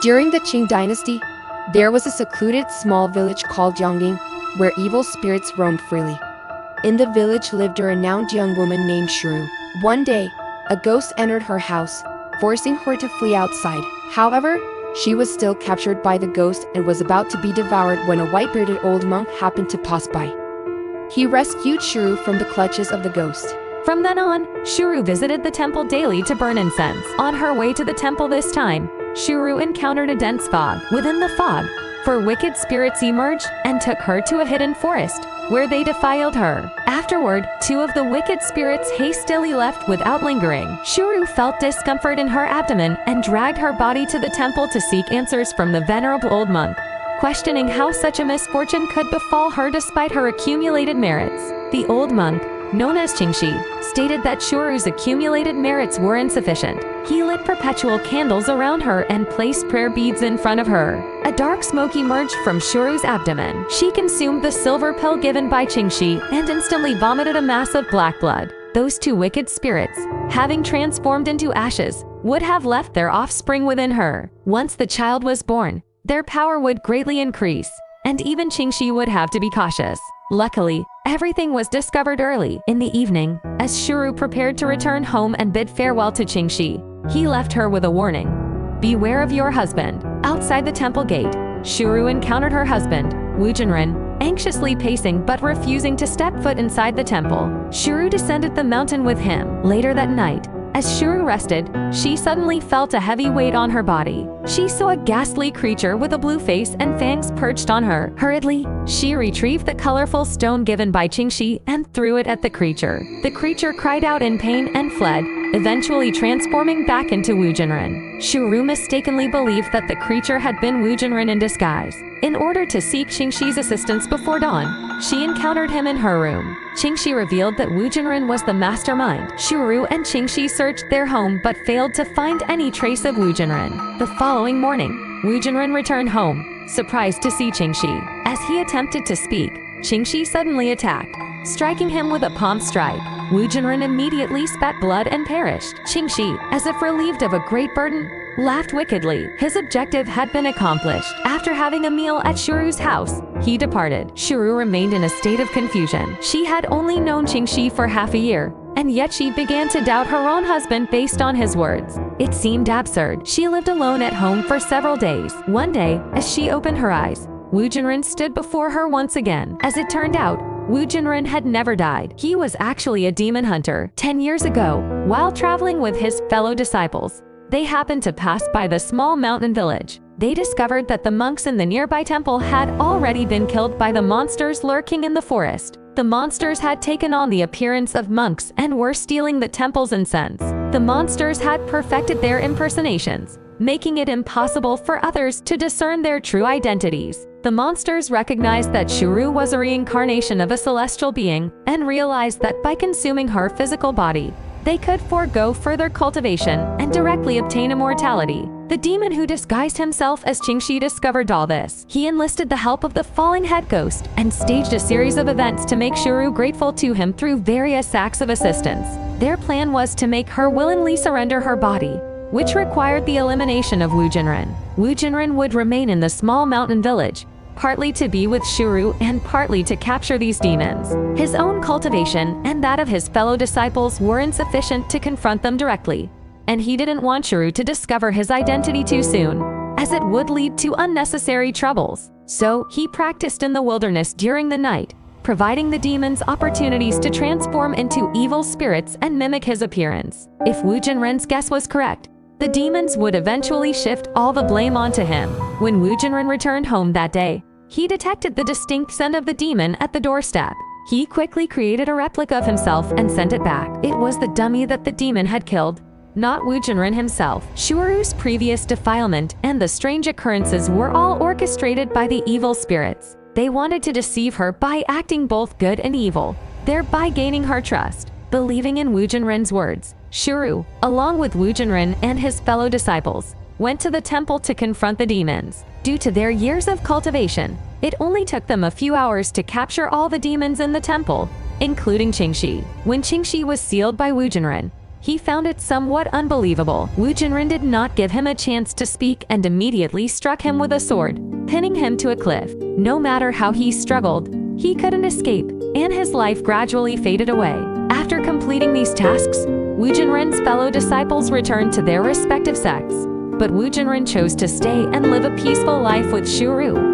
During the Qing Dynasty, there was a secluded small village called Yongding, where evil spirits roamed freely. In the village lived a renowned young woman named Xueru. One day, a ghost entered her house, forcing her to flee outside. However, she was still captured by the ghost and was about to be devoured when a white-bearded old monk happened to pass by. He rescued Xueru from the clutches of the ghost. From then on, Xueru visited the temple daily to burn incense. On her way to the temple this time, Xueru encountered a dense fog. Within the fog, four wicked spirits emerged and took her to a hidden forest, where they defiled her. Afterward, two of the wicked spirits hastily left without lingering. Xueru felt discomfort in her abdomen and dragged her body to the temple to seek answers from the venerable old monk, questioning how such a misfortune could befall her despite her accumulated merits. The old monk, known as Qing, stated that Xueru's accumulated merits were insufficient. He lit perpetual candles around her and placed prayer beads in front of her. A dark smoke emerged from Xueru's abdomen. She consumed the silver pill given by Qing and instantly vomited a mass of black blood. Those two wicked spirits, having transformed into ashes, would have left their offspring within her. Once the child was born, their power would greatly increase, and even Qing would have to be cautious. Luckily, everything was discovered early. In the evening, as Xueru prepared to return home and bid farewell to Qing, he left her with a warning. Beware of your husband. Outside the temple gate, Xueru encountered her husband, Wu Jinren, anxiously pacing but refusing to step foot inside the temple. Xueru descended the mountain with him. Later that night, as Xueru rested, she suddenly felt a heavy weight on her body. She saw a ghastly creature with a blue face and fangs perched on her. Hurriedly, she retrieved the colorful stone given by Qing and threw it at the creature. The creature cried out in pain and fled, eventually transforming back into Wu Jinren. Xueru mistakenly believed that the creature had been Wu Jinren in disguise. In order to seek Qing's assistance before dawn, she encountered him in her room. Qing revealed that Wu Jinren was the mastermind. Xueru and Qing searched their home but failed to find any trace of Wu Jinren. The following morning, Wu Jinren returned home, surprised to see Qing. As he attempted to speak, Qing suddenly attacked, striking him with a palm strike. Wu Jinren immediately spat blood and perished. Qing, as if relieved of a great burden, laughed wickedly. His objective had been accomplished. After having a meal at Xueru's house, he departed. Xueru remained in a state of confusion. She had only known Qing for half a year, and yet she began to doubt her own husband based on his words. It seemed absurd. She lived alone at home for several days. One day, as she opened her eyes, Wu Jinren stood before her once again. As it turned out, Wu Jinren had never died. He was actually a demon hunter. 10 years ago, while traveling with his fellow disciples, they happened to pass by the small mountain village. They discovered that the monks in the nearby temple had already been killed by the monsters lurking in the forest. The monsters had taken on the appearance of monks and were stealing the temple's incense. The monsters had perfected their impersonations, making it impossible for others to discern their true identities. The monsters recognized that Xueru was a reincarnation of a celestial being and realized that by consuming her physical body, they could forego further cultivation and directly obtain immortality. The demon who disguised himself as Qing discovered all this. He enlisted the help of the falling head ghost and staged a series of events to make Xueru grateful to him through various acts of assistance. Their plan was to make her willingly surrender her body, which required the elimination of Wu Jinren. Wu Jinren would remain in the small mountain village, partly to be with Xueru and partly to capture these demons. His own cultivation and that of his fellow disciples were insufficient to confront them directly, and he didn't want Xueru to discover his identity too soon, as it would lead to unnecessary troubles. So, he practiced in the wilderness during the night, providing the demons opportunities to transform into evil spirits and mimic his appearance. If Wu Jinren's guess was correct, the demons would eventually shift all the blame onto him. When Wu Jinren returned home that day, he detected the distinct scent of the demon at the doorstep. He quickly created a replica of himself and sent it back. It was the dummy that the demon had killed, not Wu Jinren himself. Xueru's previous defilement and the strange occurrences were all orchestrated by the evil spirits. They wanted to deceive her by acting both good and evil, thereby gaining her trust. Believing in Wu Jinren's words, Xueru, along with Wu Jinren and his fellow disciples, went to the temple to confront the demons. Due to their years of cultivation, it only took them a few hours to capture all the demons in the temple, including Qing. When Qing was sealed by Wu Jinren, He found it somewhat unbelievable. Wu Jinren did not give him a chance to speak and immediately struck him with a sword, pinning him to a cliff. No matter how he struggled, he couldn't escape, and his life gradually faded away. After completing these tasks, Wu Jinren's fellow disciples returned to their respective sects. But Wu Jinren chose to stay and live a peaceful life with Xueru.